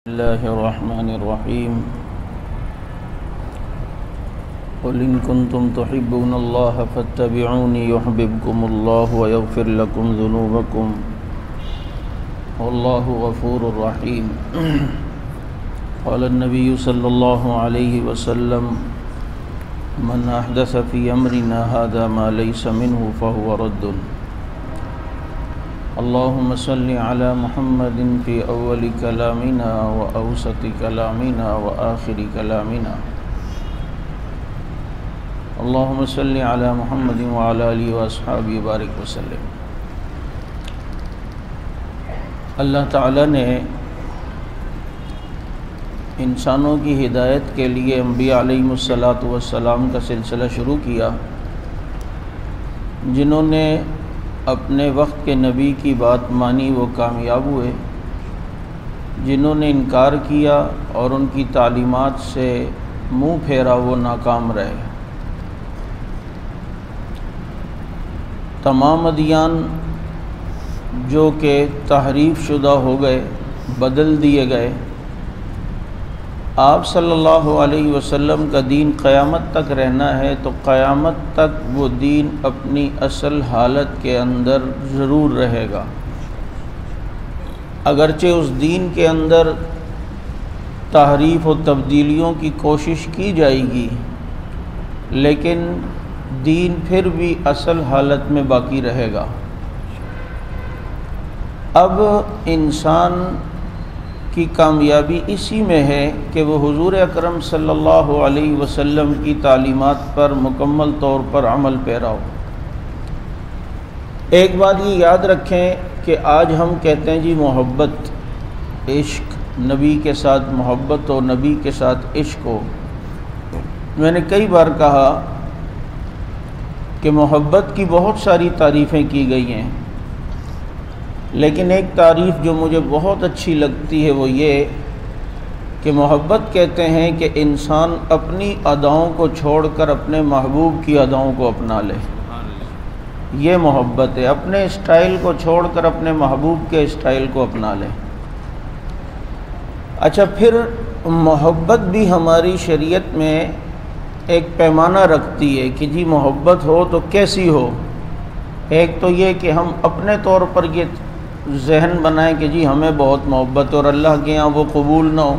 بسم الله الرحمن الرحيم قل إن كنتم تحبون الله فاتبعوني يحببكم الله ويغفر لكم ذنوبكم والله غفور رحيم قال النبي صلى الله عليه وسلم من أحدث في أمرنا هذا ما ليس منه فهو رد اللهم صل على محمد في أول كلامنا وأوسط كلامنا وآخر كلامنا اللهم صل على محمد وعلى آله وأصحابه وبارك وسلم۔ اللہ تعالیٰ نے انسانوں کی ہدایت کے لیے انبیاء علیہم السلام کا سلسلہ شروع کیا، جنہوں نے اپنے وقت کے نبی کی بات مانی وہ کامیاب ہوئے، جنہوں نے انکار کیا اور ان کی تعلیمات سے منہ پھیرا وہ ناکام رہے۔ تمام ادیان جو کہ تحریف شدہ ہو گئے، بدل دیے گئے، آپ صلی اللہ علیہ وسلم کا دین قیامت تک رہنا ہے تو قیامت تک وہ دین اپنی اصل حالت کے اندر ضرور رہے گا۔ اگرچہ اس دین کے اندر تحریف و تبدیلیوں کی کوشش کی جائے گی، لیکن دین پھر بھی اصل حالت میں باقی رہے گا۔ اب انسان کی کامیابی اسی میں ہے کہ وہ حضور اکرم صلی اللہ علیہ وسلم کی تعلیمات پر مکمل طور پر عمل پیرا ہو۔ ایک بات یہ یاد رکھیں کہ آج ہم کہتے ہیں جی محبت، عشق، نبی کے ساتھ محبت ہو، نبی کے ساتھ عشق ہو۔ میں نے کئی بار کہا کہ محبت کی بہت ساری تعریفیں کی گئی ہیں، لیکن ایک تعریف جو مجھے بہت اچھی لگتی ہے وہ یہ کہ محبت کہتے ہیں کہ انسان اپنی اداؤں کو چھوڑ کر اپنے محبوب کی اداؤں کو اپنا لے۔ یہ محبت ہے، اپنے اسٹائل کو چھوڑ کر اپنے محبوب کے اسٹائل کو اپنا لے۔ اچھا، پھر محبت بھی ہماری شریعت میں ایک پیمانہ رکھتی ہے کہ جی محبت ہو تو کیسی ہو۔ ایک تو یہ کہ ہم اپنے طور پر یہ ذہن بنائیں کہ جی ہمیں بہت محبت اور اللہ کے یہاں وہ قبول نہ ہو۔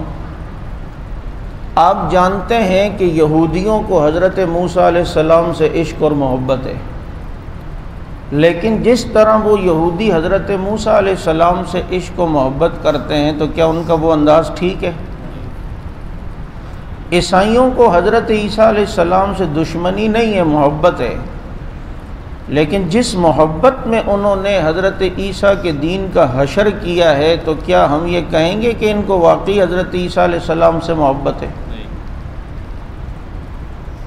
آپ جانتے ہیں کہ یہودیوں کو حضرت موسیٰ علیہ السلام سے عشق اور محبت ہے، لیکن جس طرح وہ یہودی حضرت موسیٰ علیہ السلام سے عشق و محبت کرتے ہیں تو کیا ان کا وہ انداز ٹھیک ہے؟ عیسائیوں کو حضرت عیسیٰ علیہ السلام سے دشمنی نہیں ہے، محبت ہے، لیکن جس محبت میں انہوں نے حضرت عیسیٰ کے دین کا حشر کیا ہے تو کیا ہم یہ کہیں گے کہ ان کو واقعی حضرت عیسیٰ علیہ السلام سے محبت ہے؟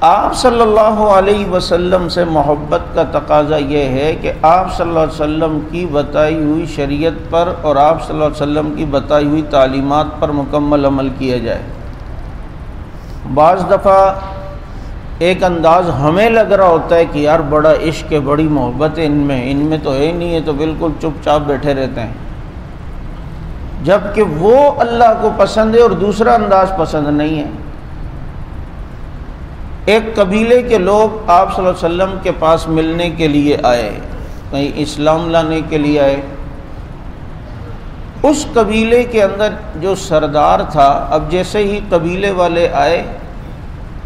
آپ صلی اللہ علیہ وسلم سے محبت کا تقاضا یہ ہے کہ آپ صلی اللہ علیہ وسلم کی بتائی ہوئی شریعت پر اور آپ صلی اللہ علیہ وسلم کی بتائی ہوئی تعلیمات پر مکمل عمل کیا جائے۔ بعض دفعہ ایک انداز ہمیں لگ رہا ہوتا ہے کہ یار بڑا عشق ہے، بڑی محبت ہے ان میں تو ہے نہیں ہے، تو بالکل چپ چاپ بیٹھے رہتے ہیں، جبکہ وہ اللہ کو پسند ہے اور دوسرا انداز پسند نہیں ہے۔ ایک قبیلے کے لوگ آپ صلی اللہ علیہ وسلم کے پاس ملنے کے لیے آئے، کہیں اسلام لانے کے لیے آئے۔ اس قبیلے کے اندر جو سردار تھا، اب جیسے ہی قبیلے والے آئے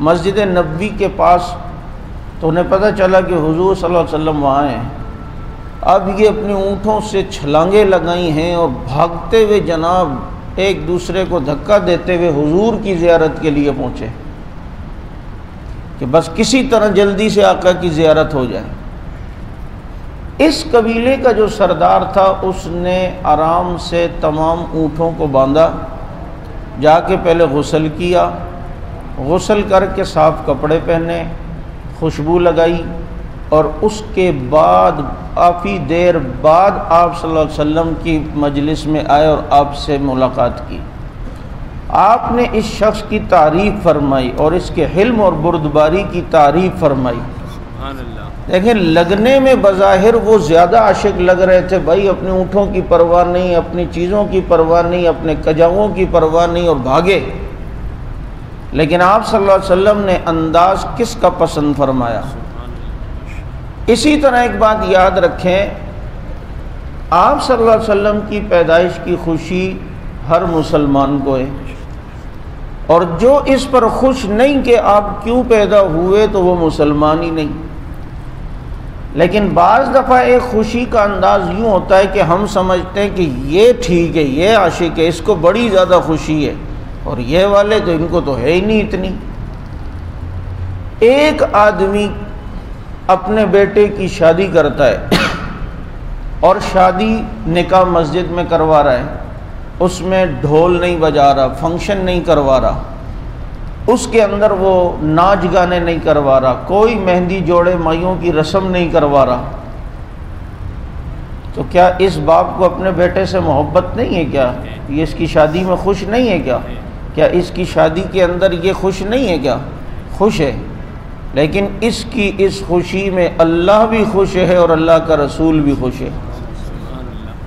مسجد نبوی کے پاس تو انہیں پتہ چلا کہ حضور صلی اللہ علیہ وسلم وہاں ہیں۔ اب یہ اپنی اونٹوں سے چھلانگیں لگائی ہیں اور بھاگتے ہوئے جناب ایک دوسرے کو دھکا دیتے ہوئے حضور کی زیارت کے لیے پہنچے کہ بس کسی طرح جلدی سے آقا کی زیارت ہو جائے۔ اس قبیلے کا جو سردار تھا اس نے آرام سے تمام اونٹوں کو باندھا، جا کے پہلے غسل کیا، غسل کر کے صاف کپڑے پہنے، خوشبو لگائی، اور اس کے بعد کافی دیر بعد آپ صلی اللہ علیہ وسلم کی مجلس میں آئے اور آپ سے ملاقات کی۔ آپ نے اس شخص کی تعریف فرمائی اور اس کے حلم اور بردباری کی تعریف فرمائی۔ دیکھیں لگنے میں بظاہر وہ زیادہ عاشق لگ رہے تھے، بھائی اپنے اونٹوں کی پرواہ نہیں، اپنی چیزوں کی پرواہ نہیں، اپنے کجاؤں کی پرواہ نہیں، اور بھاگے۔ لیکن آپ صلی اللہ علیہ وسلم نے انداز کس کا پسند فرمایا؟ اسی طرح ایک بات یاد رکھیں، آپ صلی اللہ علیہ وسلم کی پیدائش کی خوشی ہر مسلمان کو ہے، اور جو اس پر خوش نہیں کہ آپ کیوں پیدا ہوئے تو وہ مسلمان ہی نہیں۔ لیکن بعض دفعہ ایک خوشی کا انداز یوں ہوتا ہے کہ ہم سمجھتے ہیں کہ یہ ٹھیک ہے، یہ عاشق ہے، اس کو بڑی زیادہ خوشی ہے، اور یہ والے تو ان کو تو ہے ہی نہیں اتنی۔ ایک آدمی اپنے بیٹے کی شادی کرتا ہے اور شادی نکاح مسجد میں کروا رہا ہے، اس میں ڈھول نہیں بجا رہا، فنکشن نہیں کروا رہا، اس کے اندر وہ ناچ گانے نہیں کروا رہا، کوئی مہندی جوڑے مائیوں کی رسم نہیں کروا رہا، تو کیا اس باپ کو اپنے بیٹے سے محبت نہیں ہے کیا؟ یہ اس کی شادی میں خوش نہیں ہے کیا؟ کیا اس کی شادی کے اندر یہ خوش نہیں ہے کیا؟ خوش ہے، لیکن اس کی اس خوشی میں اللہ بھی خوش ہے اور اللہ کا رسول بھی خوش ہے۔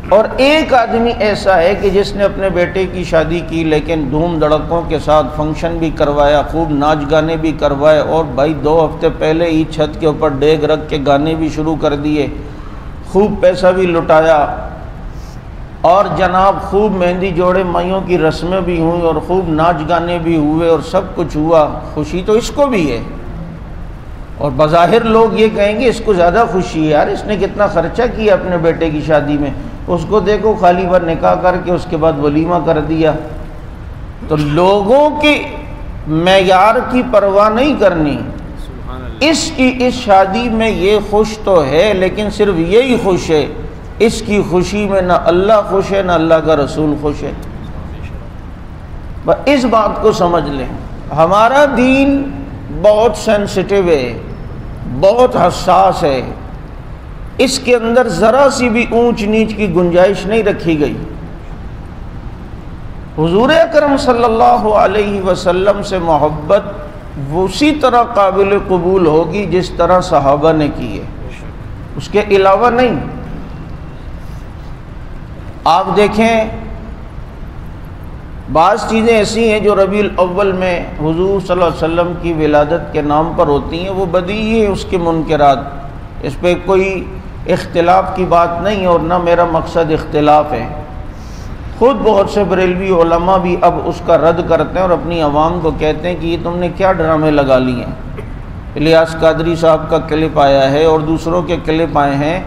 اور ایک آدمی ایسا ہے کہ جس نے اپنے بیٹے کی شادی کی، لیکن دھوم دھڑکوں کے ساتھ فنکشن بھی کروایا، خوب ناچ گانے بھی کروائے، اور بھائی 2 ہفتے پہلے ہی چھت کے اوپر ڈیگ رکھ کے گانے بھی شروع کر دیے، خوب پیسہ بھی لٹایا، اور جناب خوب مہندی جوڑے مائیوں کی رسمیں بھی ہوئیں، اور خوب ناچ گانے بھی ہوئے، اور سب کچھ ہوا۔ خوشی تو اس کو بھی ہے، اور بظاہر لوگ یہ کہیں گے اس کو زیادہ خوشی ہے، یار اس نے کتنا خرچہ کیا اپنے بیٹے کی شادی میں، اس کو دیکھو خالی بار نکاح کر کے اس کے بعد ولیمہ کر دیا۔ تو لوگوں کے معیار کی پرواہ نہیں کرنی، اس کی اس شادی میں یہ خوش تو ہے، لیکن صرف یہی خوش ہے، اس کی خوشی میں نہ اللہ خوش ہے نہ اللہ کا رسول خوش ہے۔ بس اس بات کو سمجھ لیں، ہمارا دین بہت سینسٹیو ہے، بہت حساس ہے، اس کے اندر ذرا سی بھی اونچ نیچ کی گنجائش نہیں رکھی گئی۔ حضور اکرم صلی اللہ علیہ وسلم سے محبت اسی طرح قابل قبول ہوگی جس طرح صحابہ نے کی ہے، اس کے علاوہ نہیں۔ آپ دیکھیں بعض چیزیں ایسی ہیں جو ربیع الاول میں حضور صلی اللہ علیہ وسلم کی ولادت کے نام پر ہوتی ہیں، وہ بدیہی ہے اس کے منکرات، اس پہ کوئی اختلاف کی بات نہیں، اور نہ میرا مقصد اختلاف ہے۔ خود بہت سے بریلوی علماء بھی اب اس کا رد کرتے ہیں اور اپنی عوام کو کہتے ہیں کہ یہ تم نے کیا ڈرامے لگا لیے ہیں۔ الیاس قادری صاحب کا کلپ آیا ہے اور دوسروں کے کلپ آئے ہیں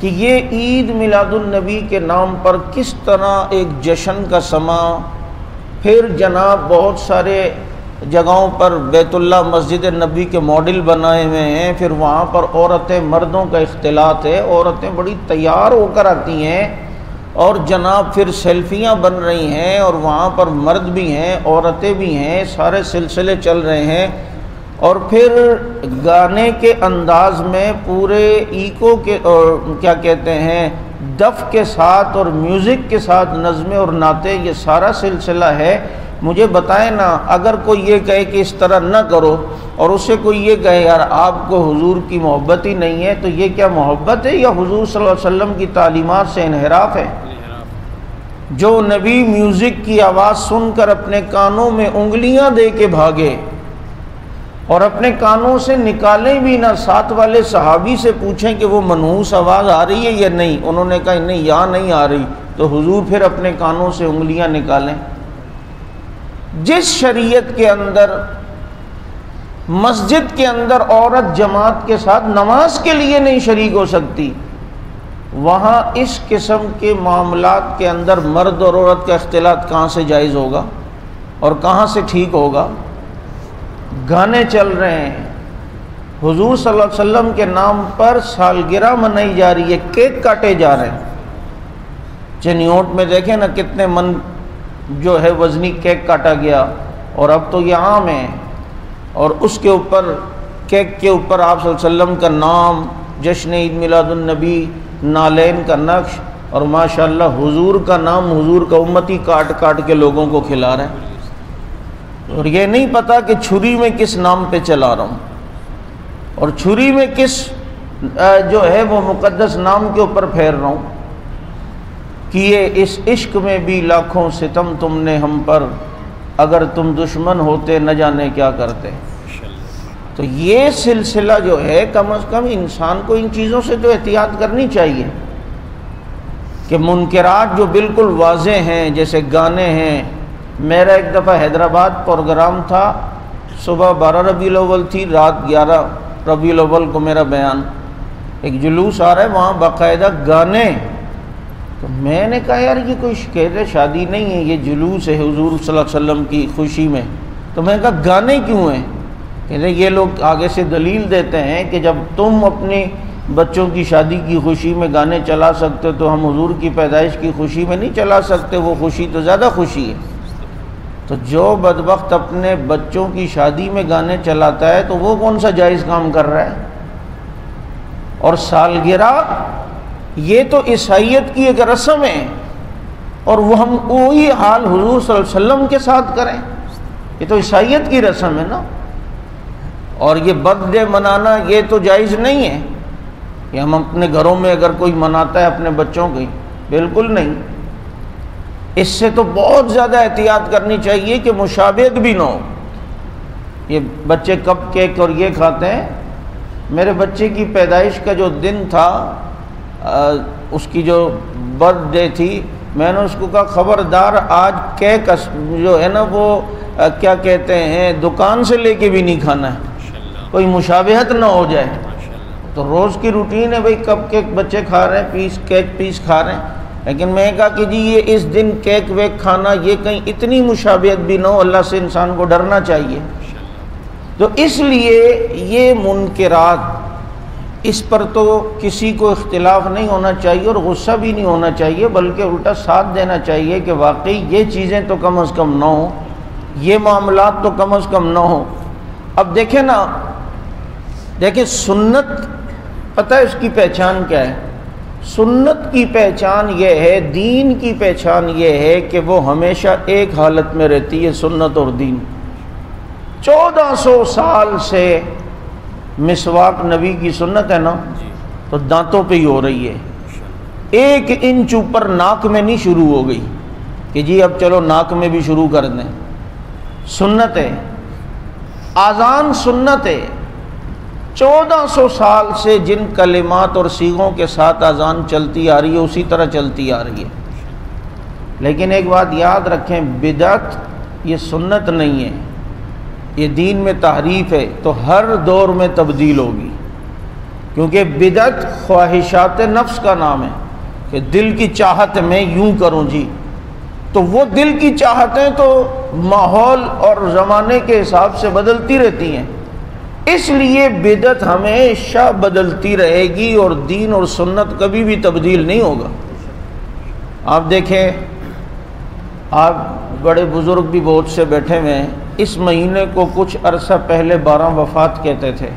کہ یہ عید میلاد النبی کے نام پر کس طرح ایک جشن کا سما، پھر جناب بہت سارے جگہوں پر بیت اللہ مسجد نبی کے ماڈل بنائے ہوئے ہیں، پھر وہاں پر عورتیں مردوں کا اختلاط ہے، عورتیں بڑی تیار ہو کر آتی ہیں، اور جناب پھر سیلفیاں بن رہی ہیں، اور وہاں پر مرد بھی ہیں عورتیں بھی ہیں، سارے سلسلے چل رہے ہیں، اور پھر گانے کے انداز میں پورے ایکو کے اور کیا کہتے ہیں دف کے ساتھ اور میوزک کے ساتھ نظمیں اور نعتیں، یہ سارا سلسلہ ہے۔ مجھے بتائیں نا، اگر کوئی یہ کہے کہ اس طرح نہ کرو، اور اسے کوئی یہ کہے یار آپ کو حضور کی محبت ہی نہیں ہے، تو یہ کیا محبت ہے یا حضور صلی اللہ علیہ وسلم کی تعلیمات سے انحراف ہے؟ جو نبی میوزک کی آواز سن کر اپنے کانوں میں انگلیاں دے کے بھاگے اور اپنے کانوں سے نکالیں بھی نہ، ساتھ والے صحابی سے پوچھیں کہ وہ منحوس آواز آ رہی ہے یا نہیں، انہوں نے کہا نہیں یہاں نہیں آ رہی، تو حضور پھر اپنے کانوں سے انگلیاں نکالیں۔ جس شریعت کے اندر مسجد کے اندر عورت جماعت کے ساتھ نماز کے لیے نہیں شریک ہو سکتی، وہاں اس قسم کے معاملات کے اندر مرد اور عورت کا اختلاط کہاں سے جائز ہوگا اور کہاں سے ٹھیک ہوگا؟ گانے چل رہے ہیں، حضور صلی اللہ علیہ وسلم کے نام پر سالگرہ منائی جا رہی ہے، کیک کاٹے جا رہے ہیں۔ چنیوٹ میں دیکھیں نا کتنے من جو ہے وزنی کیک کاٹا گیا، اور اب تو یہ عام ہے، اور اس کے اوپر کیک کے اوپر آپ صلی اللہ علیہ وسلم کا نام، جشن عید میلاد النبی، نالین کا نقش، اور ماشاءاللہ حضور کا نام، حضور کا امتی کاٹ کاٹ کے لوگوں کو کھلا رہے ہیں، اور یہ نہیں پتا کہ چھری میں کس نام پہ چلا رہا ہوں، اور چھری میں کس جو ہے وہ مقدس نام کے اوپر پھیر رہا ہوں، کیے اس عشق میں بھی لاکھوں ستم تم نے ہم پر، اگر تم دشمن ہوتے نہ جانے کیا کرتے۔ تو یہ سلسلہ جو ہے کم از کم انسان کو ان چیزوں سے تو احتیاط کرنی چاہیے کہ منکرات جو بالکل واضح ہیں جیسے گانے ہیں۔ میرا ایک دفعہ حیدرآباد پروگرام تھا، صبح 12 ربیع الاول تھی، رات 11 ربیع الاول کو میرا بیان، ایک جلوس آ رہا ہے وہاں باقاعدہ گانے۔ تو میں نے کہا یار یہ کوئی شکایت شادی نہیں ہے، یہ جلوس ہے حضور صلی اللہ علیہ وسلم کی خوشی میں۔ تو میں نے کہا گانے کیوں ہیں؟ کہتے یہ لوگ آگے سے دلیل دیتے ہیں کہ جب تم اپنی بچوں کی شادی کی خوشی میں گانے چلا سکتے تو ہم حضور کی پیدائش کی خوشی میں نہیں چلا سکتے، وہ خوشی تو زیادہ خوشی ہے۔ تو جو بدبخت اپنے بچوں کی شادی میں گانے چلاتا ہے تو وہ کون سا جائز کام کر رہا ہے؟ اور سالگرہ یہ تو عیسائیت کی ایک رسم ہے، اور وہ ہم وہی حال حضور صلی اللہ علیہ وسلم کے ساتھ کریں، یہ تو عیسائیت کی رسم ہے نا۔ اور یہ برتھ ڈے منانا یہ تو جائز نہیں ہے کہ ہم اپنے گھروں میں اگر کوئی مناتا ہے اپنے بچوں کی، بالکل نہیں۔ اس سے تو بہت زیادہ احتیاط کرنی چاہیے کہ مشابہت بھی نہ ہو۔ یہ بچے کپ کیک اور یہ کھاتے ہیں۔ میرے بچے کی پیدائش کا جو دن تھا، اس کی جو برتھ ڈے تھی، میں نے اس کو کہا خبردار آج کیک جو ہے نا وہ کیا کہتے ہیں دکان سے لے کے بھی نہیں کھانا ہے، کوئی مشابہت نہ ہو جائے۔ تو روز کی روٹین ہے بھئی کپ کیک بچے کھا رہے ہیں، کیک پیس کھا رہے ہیں، لیکن میں نے کہا کہ جی یہ اس دن کیک ویک کھانا یہ کہیں اتنی مشابہت بھی نہ ہو، اللہ سے انسان کو ڈرنا چاہیے۔ تو اس لیے یہ منکرات اس پر تو کسی کو اختلاف نہیں ہونا چاہیے اور غصہ بھی نہیں ہونا چاہیے، بلکہ الٹا ساتھ دینا چاہیے کہ واقعی یہ چیزیں تو کم از کم نہ ہوں، یہ معاملات تو کم از کم نہ ہوں۔ اب دیکھیں نا، دیکھیں سنت پتہ ہے اس کی پہچان کیا ہے؟ سنت کی پہچان یہ ہے، دین کی پہچان یہ ہے کہ وہ ہمیشہ ایک حالت میں رہتی ہے، سنت اور دین۔ 1400 سال سے مسواک نبی کی سنت ہے نا، تو دانتوں پہ ہی ہو رہی ہے، 1 انچ اوپر ناک میں نہیں شروع ہو گئی کہ جی اب چلو ناک میں بھی شروع کر دیں۔ سنت ہے، اذان سنت ہے، 1400 سال سے جن کلمات اور صیغوں کے ساتھ اذان چلتی آ رہی ہے اسی طرح چلتی آ رہی ہے۔ لیکن ایک بات یاد رکھیں، بدعت یہ سنت نہیں ہے، یہ دین میں تحریف ہے، تو ہر دور میں تبدیل ہوگی، کیونکہ بدعت خواہشات نفس کا نام ہے کہ دل کی چاہت میں یوں کروں جی، تو وہ دل کی چاہتیں تو ماحول اور زمانے کے حساب سے بدلتی رہتی ہیں، اس لیے بدعت ہمیشہ بدلتی رہے گی اور دین اور سنت کبھی بھی تبدیل نہیں ہوگا۔ آپ دیکھیں، آپ بڑے بزرگ بھی بہت سے بیٹھے ہوئے ہیں، اس مہینے کو کچھ عرصہ پہلے 12 وفات کہتے تھے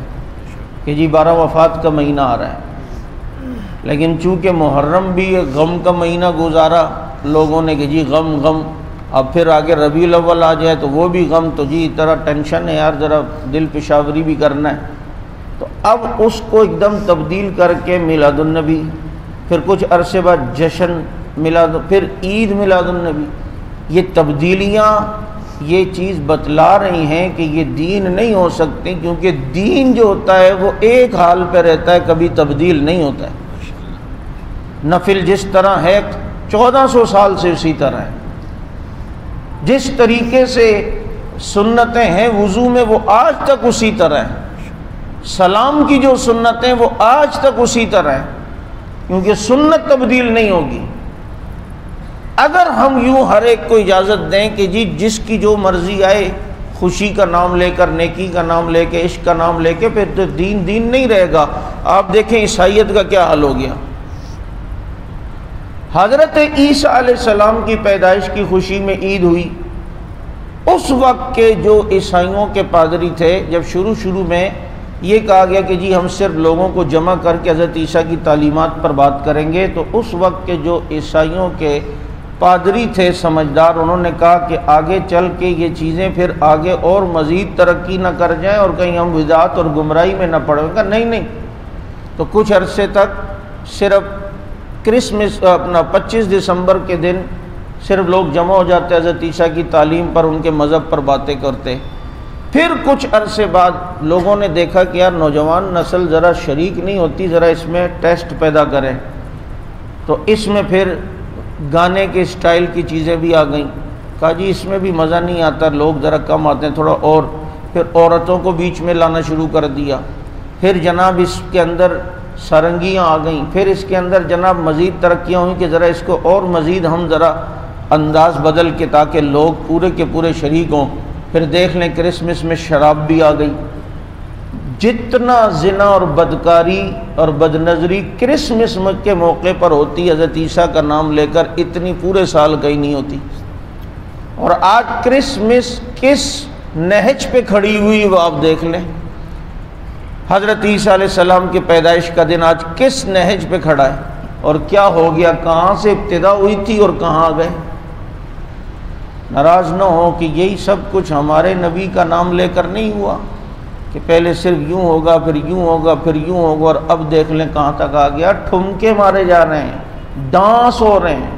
کہ جی 12 وفات کا مہینہ آ رہا ہے، لیکن چونکہ محرم بھی غم کا مہینہ گزارا لوگوں نے کہ جی غم غم، اب پھر آگے ربیع الاول آ جائے تو وہ بھی غم، تو جی طرح ٹینشن ہے یار، ذرا دل پشاوری بھی کرنا ہے، تو اب اس کو ایک دم تبدیل کر کے میلاد النبی، پھر کچھ عرصے بعد جشن میلاد، پھر عید میلاد النبی۔ یہ تبدیلیاں یہ چیز بتلا رہی ہیں کہ یہ دین نہیں ہو سکتی، کیونکہ دین جو ہوتا ہے وہ ایک حال پہ رہتا ہے، کبھی تبدیل نہیں ہوتا ہے۔ نفل جس طرح ہے 1400 سال سے اسی طرح ہے، جس طریقے سے سنتیں ہیں وضو میں وہ آج تک اسی طرح ہیں، سلام کی جو سنتیں وہ آج تک اسی طرح ہیں، کیونکہ سنت تبدیل نہیں ہوگی۔ اگر ہم یوں ہر ایک کو اجازت دیں کہ جی جس کی جو مرضی آئے، خوشی کا نام لے کر، نیکی کا نام لے کے، عشق کا نام لے کے، پھر تو دین دین نہیں رہے گا۔ آپ دیکھیں عیسائیت کا کیا حال ہو گیا۔ حضرت عیسیٰ علیہ السلام کی پیدائش کی خوشی میں عید ہوئی، اس وقت کے جو عیسائیوں کے پادری تھے، جب شروع میں یہ کہا گیا کہ جی ہم صرف لوگوں کو جمع کر کے حضرت عیسیٰ کی تعلیمات پر بات کریں گے، تو اس وقت کے جو عیسائیوں کے پادری تھے سمجھدار، انہوں نے کہا کہ آگے چل کے یہ چیزیں پھر آگے اور مزید ترقی نہ کر جائیں اور کہیں ہم بدعت اور گمراہی میں نہ پڑیں گا۔ نہیں، تو کچھ عرصے تک صرف کرسمس اپنا 25 دسمبر کے دن صرف لوگ جمع ہو جاتے حضرت عیسیٰ کی تعلیم پر، ان کے مذہب پر باتیں کرتے۔ پھر کچھ عرصے بعد لوگوں نے دیکھا کہ یار نوجوان نسل ذرا شریک نہیں ہوتی، ذرا اس میں ٹیسٹ پیدا کریں، تو اس میں پھر گانے کے اسٹائل کی چیزیں بھی آ گئیں۔ کہا جی اس میں بھی مزہ نہیں آتا، لوگ ذرا کم آتے ہیں تھوڑا اور، پھر عورتوں کو بیچ میں لانا شروع کر دیا۔ پھر جناب اس کے اندر سارنگیاں آ گئیں، پھر اس کے اندر جناب مزید ترقیاں ہوئیں کہ ذرا اس کو اور مزید ہم ذرا انداز بدل کے تاکہ لوگ پورے کے پورے شریک ہوں۔ پھر دیکھ لیں کرسمس میں شراب بھی آ گئی۔ جتنا زنا اور بدکاری اور بدنظری کرسمس کے موقع پر ہوتی حضرت عیسیٰ کا نام لے کر، اتنی پورے سال کہیں نہیں ہوتی۔ اور آج کرسمس کس نہج پہ کھڑی ہوئی وہ آپ دیکھ لیں۔ حضرت عیسیٰ علیہ السلام کی پیدائش کا دن آج کس نہج پہ کھڑا ہے، اور کیا ہو گیا، کہاں سے ابتدا ہوئی تھی اور کہاں آ گئے۔ ناراض نہ ہو کہ یہی سب کچھ ہمارے نبی کا نام لے کر نہیں ہوا کہ پہلے صرف یوں ہوگا پھر یوں ہوگا پھر یوں ہوگا، اور اب دیکھ لیں کہاں تک آ گیا۔ ٹھمکے مارے جا رہے ہیں، ڈانس ہو رہے ہیں،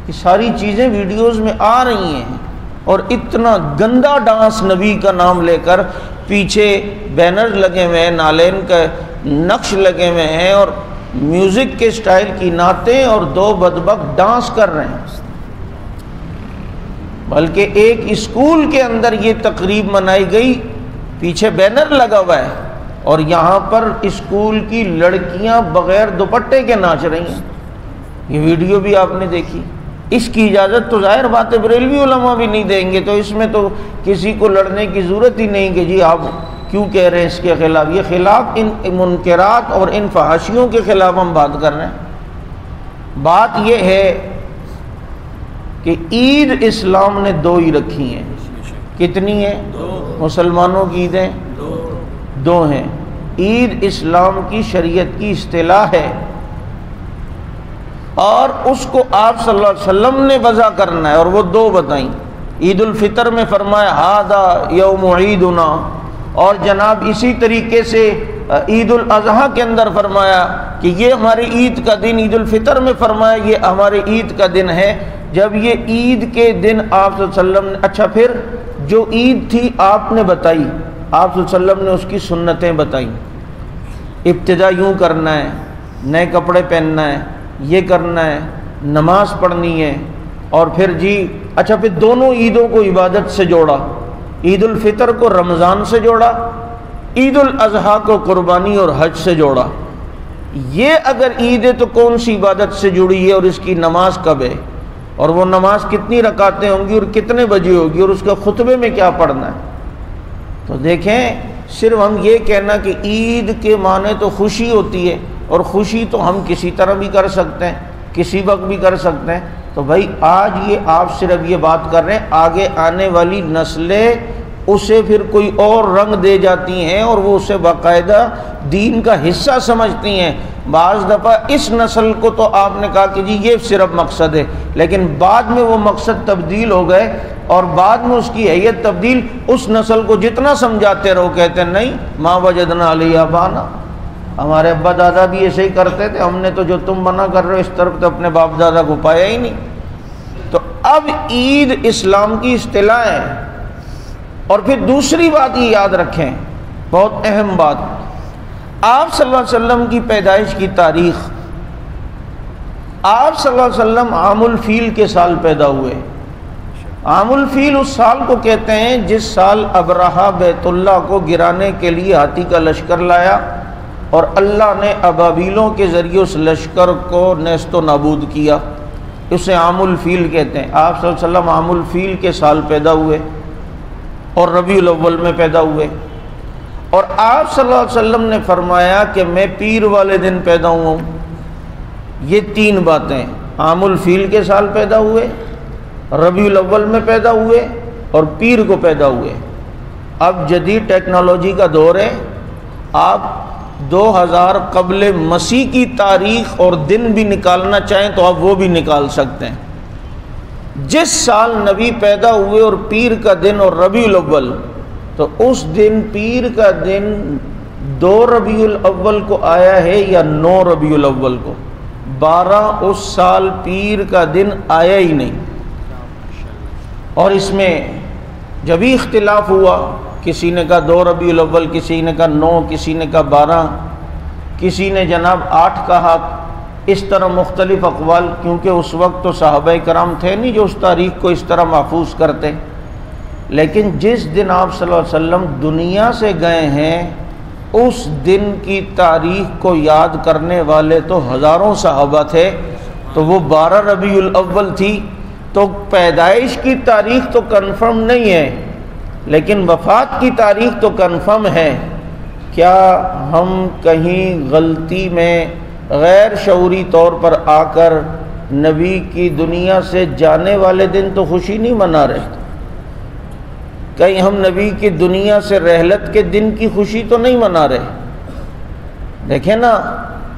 یہ ساری چیزیں ویڈیوز میں آ رہی ہیں، اور اتنا گندا ڈانس نبی کا نام لے کر پیچھے بینر لگے ہوئے ہیں، نالین کا نقش لگے ہوئے ہیں، اور میوزک کے سٹائل کی نعتیں، اور دو بدبخت ڈانس کر رہے ہیں۔ بلکہ ایک اسکول کے اندر یہ تقریب منائی گئی، پیچھے بینر لگا ہوا ہے، اور یہاں پر اسکول کی لڑکیاں بغیر دوپٹے کے ناچ رہی ہیں۔ یہ ویڈیو بھی آپ نے دیکھی۔ اس کی اجازت تو ظاہر بات ہے بریلوی علماء بھی نہیں دیں گے، تو اس میں تو کسی کو لڑنے کی ضرورت ہی نہیں کہ جی آپ کیوں کہہ رہے ہیں اس کے خلاف۔ یہ خلاف ان منکرات اور ان فحاشیوں کے خلاف ہم بات کر رہے ہیں۔ بات یہ ہے کہ عید اسلام نے دو ہی رکھی ہیں۔ کتنی ہیں؟ مسلمانوں کی عیدیں دو ہیں۔ عید اسلام کی شریعت کی اصطلاح ہے، اور اس کو آپ صلی اللہ علیہ وسلم نے وضع کرنا ہے، اور وہ دو بتائیں۔ عید الفطر میں فرمایا ھذا یوم عیدنا، اور جناب اسی طریقے سے عید الاضحیٰ کے اندر فرمایا کہ یہ ہماری عید کا دن، عید الفطر میں فرمایا یہ ہماری عید کا دن ہے۔ جب یہ عید کے دن آپ صلی اللہ علیہ وسلم نے، اچھا پھر جو عید تھی آپ نے بتائی، آپ صلی اللہ علیہ وسلم نے اس کی سنتیں بتائیں۔ ابتدا یوں کرنا ہے، نئے کپڑے پہننا ہے، یہ کرنا ہے، نماز پڑھنی ہے، اور پھر جی اچھا پھر دونوں عیدوں کو عبادت سے جوڑا، عید الفطر کو رمضان سے جوڑا، عید الاضحیٰ کو قربانی اور حج سے جوڑا۔ یہ اگر عید ہے تو کون سی عبادت سے جڑی ہے، اور اس کی نماز کب ہے، اور وہ نماز کتنی رکعتیں ہوں گی اور کتنے بجے ہوگی، اور اس کا خطبے میں کیا پڑھنا ہے۔ تو دیکھیں صرف ہم یہ کہنا کہ عید کے معنی تو خوشی ہوتی ہے، اور خوشی تو ہم کسی طرح بھی کر سکتے ہیں، کسی وقت بھی کر سکتے ہیں، تو بھائی آج یہ آپ صرف یہ بات کر رہے ہیں، آگے آنے والی نسلیں اسے پھر کوئی اور رنگ دے جاتی ہیں، اور وہ اسے باقاعدہ دین کا حصہ سمجھتی ہیں۔ بعض دفعہ اس نسل کو تو آپ نے کہا کہ جی یہ صرف مقصد ہے، لیکن بعد میں وہ مقصد تبدیل ہو گئے، اور بعد میں اس کی حیت تبدیل، اس نسل کو جتنا سمجھاتے رہو کہتے ہیں نہیں ما وجدنا علیہ آبانا، ہمارے ابا دادا بھی ایسے ہی کرتے تھے، ہم نے تو جو تم منع کر رہے ہو اس طرف تو اپنے باپ دادا کو پایا ہی نہیں۔ تو اب عید اسلام کی اصطلاح ہے۔ اور پھر دوسری بات یہ یاد رکھیں، بہت اہم بات، آپ صلی اللہ علیہ وسلم کی پیدائش کی تاریخ، آپ صلی اللہ علیہ وسلم عام الفیل کے سال پیدا ہوئے۔ عام الفیل اس سال کو کہتے ہیں جس سال ابرہہ بیت اللہ کو گرانے کے لیے ہاتھی کا لشکر لایا، اور اللہ نے ابابیلوں کے ذریعے اس لشکر کو نیست و نابود کیا، اسے عام الفیل کہتے ہیں۔ آپ صلی اللہ علیہ وسلم عام الفیل کے سال پیدا ہوئے، اور ربیع الاول میں پیدا ہوئے، اور آپ صلی اللہ علیہ وسلم نے فرمایا کہ میں پیر والے دن پیدا ہوا ہوں۔ یہ تین باتیں، عام الفیل کے سال پیدا ہوئے، ربیع الاول میں پیدا ہوئے، اور پیر کو پیدا ہوئے۔ اب جدید ٹیکنالوجی کا دور ہے، آپ 2000 قبل مسیح کی تاریخ اور دن بھی نکالنا چاہیں تو آپ وہ بھی نکال سکتے ہیں۔ جس سال نبی پیدا ہوئے اور پیر کا دن اور ربیع الاول، تو اس دن پیر کا دن 2 ربیع الاول کو آیا ہے یا 9 ربیع الاول کو؟ 12 اس سال پیر کا دن آیا ہی نہیں، اور اس میں جب ہی اختلاف ہوا، کسی نے کہا 2 ربیع الاول، کسی نے کہا 9، کسی نے کہا 12، کسی نے جناب 8 کہا، اس طرح مختلف اقوال، کیونکہ اس وقت تو صحابہ کرام تھے نہیں جو اس تاریخ کو اس طرح محفوظ کرتے۔ لیکن جس دن آپ صلی اللہ علیہ وسلم دنیا سے گئے ہیں اس دن کی تاریخ کو یاد کرنے والے تو ہزاروں صحابہ تھے، تو وہ 12 ربیع الاول تھی، تو پیدائش کی تاریخ تو کنفرم نہیں ہے لیکن وفات کی تاریخ تو کنفرم ہے۔ کیا ہم کہیں غلطی میں غیر شعوری طور پر آ کر نبی کی دنیا سے جانے والے دن تو خوشی نہیں منا رہے؟ کہیں ہم نبی کی دنیا سے رحلت کے دن کی خوشی تو نہیں منا رہے؟ دیکھیں نا،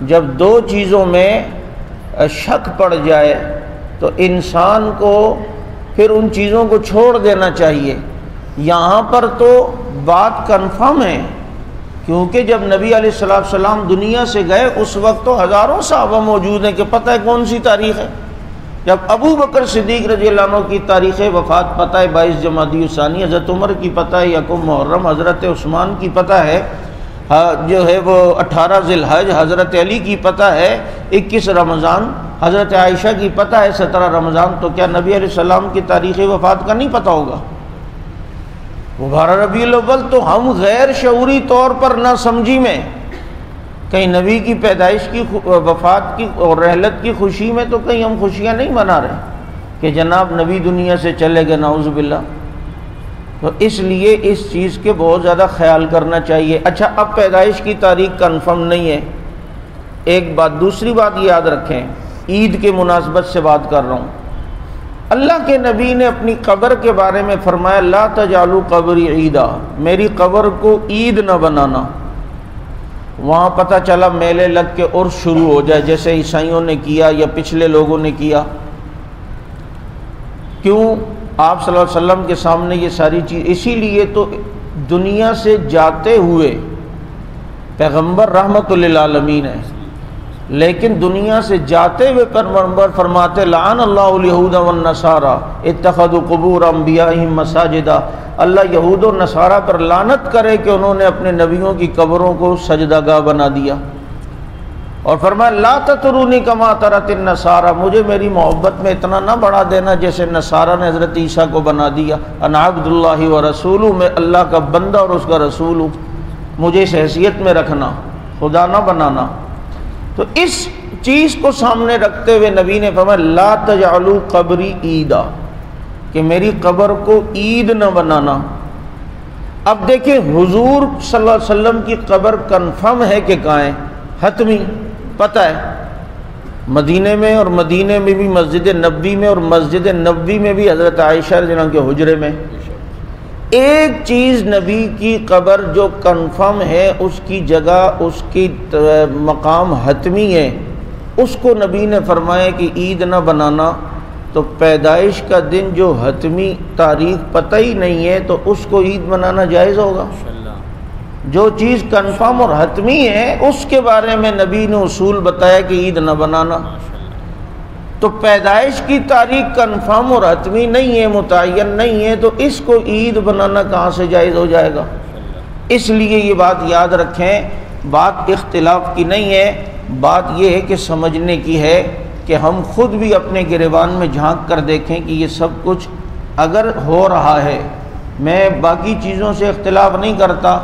جب 2 چیزوں میں شک پڑ جائے تو انسان کو پھر ان چیزوں کو چھوڑ دینا چاہیے۔ یہاں پر تو بات کنفرم ہے، کیونکہ جب نبی علیہ السلام دنیا سے گئے اس وقت تو ہزاروں صحابہ موجود ہیں کہ پتہ ہے کون سی تاریخ ہے۔ جب ابو بکر صدیق رضی اللہ عنہ کی تاریخ وفات پتہ ہے 22 جمادی الثانی، حضرت عمر کی پتہ ہے 1 محرم، حضرت عثمان کی پتہ ہے جو ہے وہ 18 ذی الحج، حضرت علی کی پتہ ہے 21 رمضان، حضرت عائشہ کی پتہ ہے 17 رمضان، تو کیا نبی علیہ السلام کی تاریخ وفات کا نہیں پتہ ہوگا؟ وہ 12 ربیع الاول تو ہم غیر شعوری طور پر نہ سمجھی میں کہیں نبی کی پیدائش کی وفات کی اور رحلت کی خوشی میں تو کہیں ہم خوشیاں نہیں منا رہے کہ جناب نبی دنیا سے چلے گئے، نعوذ باللہ۔ تو اس لیے اس چیز کے بہت زیادہ خیال کرنا چاہیے۔ اچھا، اب پیدائش کی تاریخ کنفرم نہیں ہے، ایک بات۔ دوسری بات یاد رکھیں، عید کے مناسبت سے بات کر رہا ہوں، اللہ کے نبی نے اپنی قبر کے بارے میں فرمایا لا تجعلوا قبری عیدا، میری قبر کو عید نہ بنانا۔ وہاں پتہ چلا میلے لگ کے عرس شروع ہو جائے جیسے عیسائیوں نے کیا یا پچھلے لوگوں نے کیا۔ کیوں؟ آپ صلی اللہ علیہ وسلم کے سامنے یہ ساری چیز، اسی لیے تو دنیا سے جاتے ہوئے پیغمبر رحمت للعالمین ہے، لیکن دنیا سے جاتے ہوئے پیغمبر فرماتے لعن اللہ الیہود والنصارى اتخذوا قبور انبیائہم مساجدا، اللہ یہود و نصارہ پر لعنت کرے کہ انہوں نے اپنے نبیوں کی قبروں کو سجدہ گاہ بنا دیا۔ اور فرمایا لا تطرونی کما طرت النصارى، مجھے میری محبت میں اتنا نہ بڑھا دینا جیسے نصارہ نے حضرت عیسیٰ کو بنا دیا۔ انا عبد اللہ ورسولہ، میں اللہ کا بندہ اور اس کا رسول ہوں، مجھے اس حیثیت میں رکھنا، خدا نہ بنانا۔ تو اس چیز کو سامنے رکھتے ہوئے نبی نے فرمایا لا تجعلوا قبری عیدا، کہ میری قبر کو عید نہ بنانا۔ اب دیکھیں حضور صلی اللہ علیہ وسلم کی قبر کنفرم ہے کہ کہاں ہے؟ حتمی پتہ ہے، مدینے میں، اور مدینے میں بھی مسجد نبوی میں، اور مسجد نبوی میں بھی حضرت عائشہ رضی اللہ عنہا کے حجرے میں۔ ایک چیز نبی کی قبر جو کنفرم ہے، اس کی جگہ، اس کی مقام حتمی ہے، اس کو نبی نے فرمایا کہ عید نہ بنانا۔ تو پیدائش کا دن جو حتمی تاریخ پتہ ہی نہیں ہے تو اس کو عید بنانا جائز ہوگا؟ جو چیز کنفرم اور حتمی ہے اس کے بارے میں نبی نے اصول بتایا کہ عید نہ بنانا۔ تو پیدائش کی تاریخ کنفرم اور حتمی نہیں ہے، متعین نہیں ہے، تو اس کو عید بنانا کہاں سے جائز ہو جائے گا؟ اس لیے یہ بات یاد رکھیں، بات اختلاف کی نہیں ہے، بات یہ ہے کہ سمجھنے کی ہے کہ ہم خود بھی اپنے گریبان میں جھانک کر دیکھیں کہ یہ سب کچھ اگر ہو رہا ہے، میں باقی چیزوں سے اختلاف نہیں کرتا،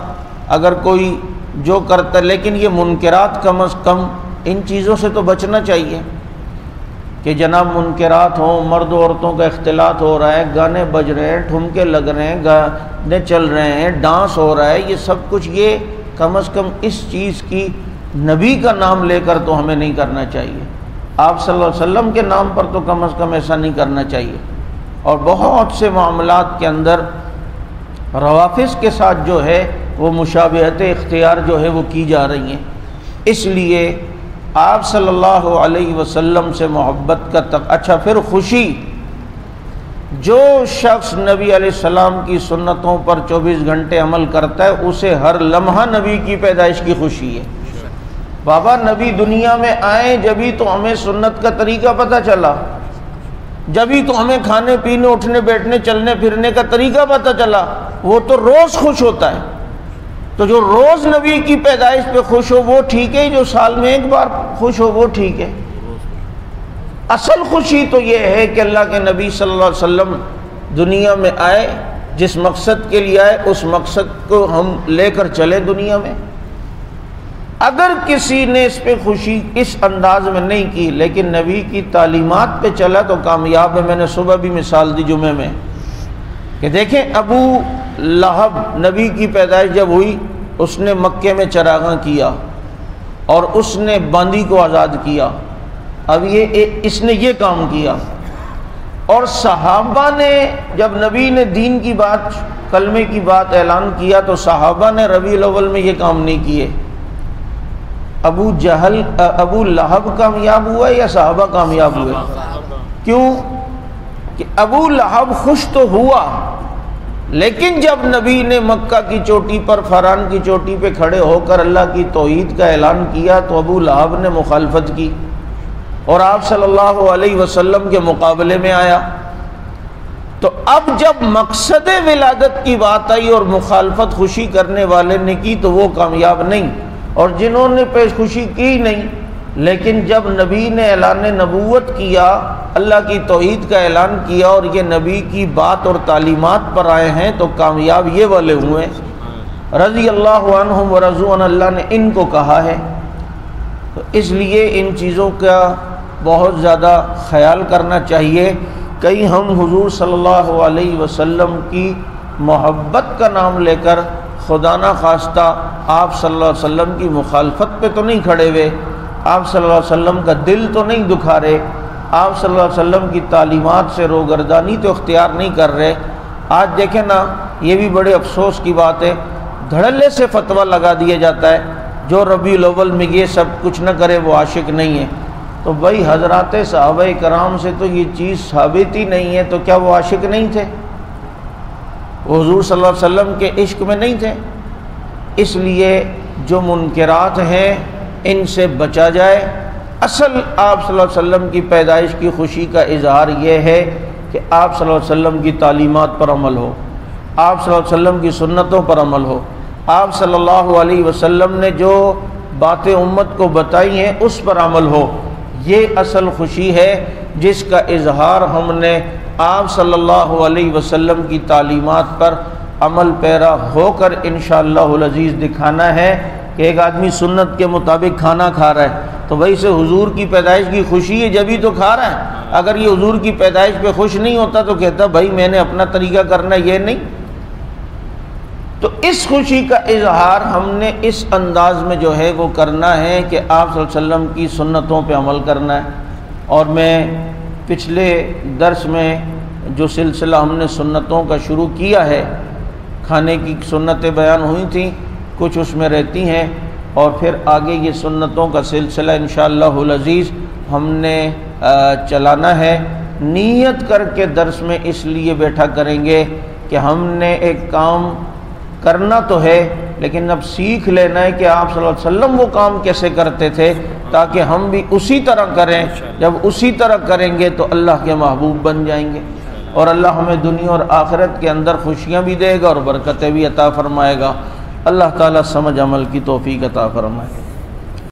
اگر کوئی جو کرتا، لیکن یہ منکرات کم از کم ان چیزوں سے تو بچنا چاہیے کہ جناب منکرات ہوں، مرد و عورتوں کا اختلاط ہو رہا ہے، گانے بج رہے ہیں، ٹھمکے لگ رہے ہیں، گانے چل رہے ہیں، ڈانس ہو رہا ہے، یہ سب کچھ یہ کم از کم اس چیز کی نبی کا نام لے کر تو ہمیں نہیں کرنا چاہیے، آپ صلی اللہ علیہ وسلم کے نام پر تو کم از کم ایسا نہیں کرنا چاہیے۔ اور بہت سے معاملات کے اندر روافض کے ساتھ جو ہے وہ مشابہت اختیار جو ہے وہ کی جا رہی ہیں، اس لیے آپ صلی اللہ علیہ وسلم سے محبت کا اچھا پھر خوشی، جو شخص نبی علیہ السلام کی سنتوں پر 24 گھنٹے عمل کرتا ہے اسے ہر لمحہ نبی کی پیدائش کی خوشی ہے۔ بابا نبی دنیا میں آئے جبھی تو ہمیں سنت کا طریقہ پتہ چلا، جبھی تو ہمیں کھانے پینے اٹھنے بیٹھنے چلنے پھرنے کا طریقہ پتہ چلا۔ وہ تو روز خوش ہوتا ہے، تو جو روز نبی کی پیدائش پہ خوش ہو وہ ٹھیک ہے، جو سال میں ایک بار خوش ہو وہ ٹھیک ہے۔ اصل خوشی تو یہ ہے کہ اللہ کے نبی صلی اللہ علیہ وسلم دنیا میں آئے، جس مقصد کے لیے آئے اس مقصد کو ہم لے کر چلے دنیا میں۔ اگر کسی نے اس پہ خوشی اس انداز میں نہیں کی لیکن نبی کی تعلیمات پہ چلا تو کامیاب ہے۔ میں نے صبح بھی مثال دی جمعے میں کہ دیکھیں ابو لہب نبی کی پیدائش جب ہوئی اس نے مکے میں چراغاں کیا اور اس نے باندی کو آزاد کیا، اب اس نے یہ کام کیا۔ اور صحابہ نے جب نبی نے دین کی بات کلمے کی بات اعلان کیا تو صحابہ نے ربیع الاول میں یہ کام نہیں کیے۔ ابو لہب کامیاب ہوا یا صحابہ کامیاب ہوئے؟ کیوں کہ ابو لہب خوش تو ہوا لیکن جب نبی نے مکہ کی چوٹی پر فران کی چوٹی پہ کھڑے ہو کر اللہ کی توحید کا اعلان کیا تو ابو لہب نے مخالفت کی اور آپ صلی اللہ علیہ وسلم کے مقابلے میں آیا۔ تو اب جب مقصد ولادت کی بات آئی اور مخالفت خوشی کرنے والے نے کی تو وہ کامیاب نہیں، اور جنہوں نے پیش خوشی کی نہیں لیکن جب نبی نے اعلان نبوت کیا، اللہ کی توحید کا اعلان کیا اور یہ نبی کی بات اور تعلیمات پر آئے ہیں تو کامیاب یہ والے ہوئے۔ رضی اللہ عنہم ورضوا عنہ، اللہ نے ان کو کہا ہے۔ تو اس لیے ان چیزوں کا بہت زیادہ خیال کرنا چاہیے۔ کہیں ہم حضور صلی اللہ علیہ وسلم کی محبت کا نام لے کر خدا نہ خواستہ آپ صلی اللہ علیہ وسلم کی مخالفت پہ تو نہیں کھڑے ہوئے، آپ صلی اللہ علیہ وسلم کا دل تو نہیں دکھا رہے، آپ صلی اللہ علیہ وسلم کی تعلیمات سے روگردانی تو اختیار نہیں کر رہے۔ آج دیکھیں نا، یہ بھی بڑے افسوس کی بات ہے، دھڑلے سے فتویٰ لگا دیا جاتا ہے جو ربیع الاول میں یہ سب کچھ نہ کرے وہ عاشق نہیں ہے۔ تو بھائی حضرات صحابہ کرام سے تو یہ چیز ثابت ہی نہیں ہے، تو کیا وہ عاشق نہیں تھے؟ وہ حضور صلی اللہ علیہ وسلم کے عشق میں نہیں تھے؟ اس لیے جو منکرات ہیں ان سے بچا جائے۔ اصل آپ صلی اللہ علیہ وسلم کی پیدائش کی خوشی کا اظہار یہ ہے کہ آپ صلی اللہ علیہ وسلم کی تعلیمات پر عمل ہو، آپ صلی اللہ علیہ وسلم کی سنتوں پر عمل ہو، آپ صلی اللہ علیہ وسلم نے جو باتیں امت کو بتائی ہیں اس پر عمل ہو۔ یہ اصل خوشی ہے جس کا اظہار ہم نے آپ صلی اللہ علیہ وسلم کی تعلیمات پر عمل پیرا ہو کر انشاءاللہ العزیز دکھانا ہے۔ کہ ایک آدمی سنت کے مطابق کھانا کھا رہا ہے تو وہی سے حضور کی پیدائش کی خوشی ہے جبھی تو کھا رہا ہے۔ اگر یہ حضور کی پیدائش پہ خوش نہیں ہوتا تو کہتا بھائی میں نے اپنا طریقہ کرنا، یہ نہیں۔ تو اس خوشی کا اظہار ہم نے اس انداز میں جو ہے وہ کرنا ہے کہ آپ صلی اللہ علیہ وسلم کی سنتوں پہ عمل کرنا ہے۔ اور میں پچھلے درس میں جو سلسلہ ہم نے سنتوں کا شروع کیا ہے، کھانے کی سنتیں بیان ہوئی تھیں، کچھ اس میں رہتی ہیں، اور پھر آگے یہ سنتوں کا سلسلہ انشاءاللہ العزیز ہم نے چلانا ہے۔ نیت کر کے درس میں اس لیے بیٹھا کریں گے کہ ہم نے ایک کام کرنا تو ہے لیکن اب سیکھ لینا ہے کہ آپ صلی اللہ علیہ وسلم وہ کام کیسے کرتے تھے تاکہ ہم بھی اسی طرح کریں۔ جب اسی طرح کریں گے تو اللہ کے محبوب بن جائیں گے اور اللہ ہمیں دنیا اور آخرت کے اندر خوشیاں بھی دے گا اور برکتیں بھی عطا فرمائے گا۔ اللہ تعالیٰ سمجھ عمل کی توفیق عطا فرمائے۔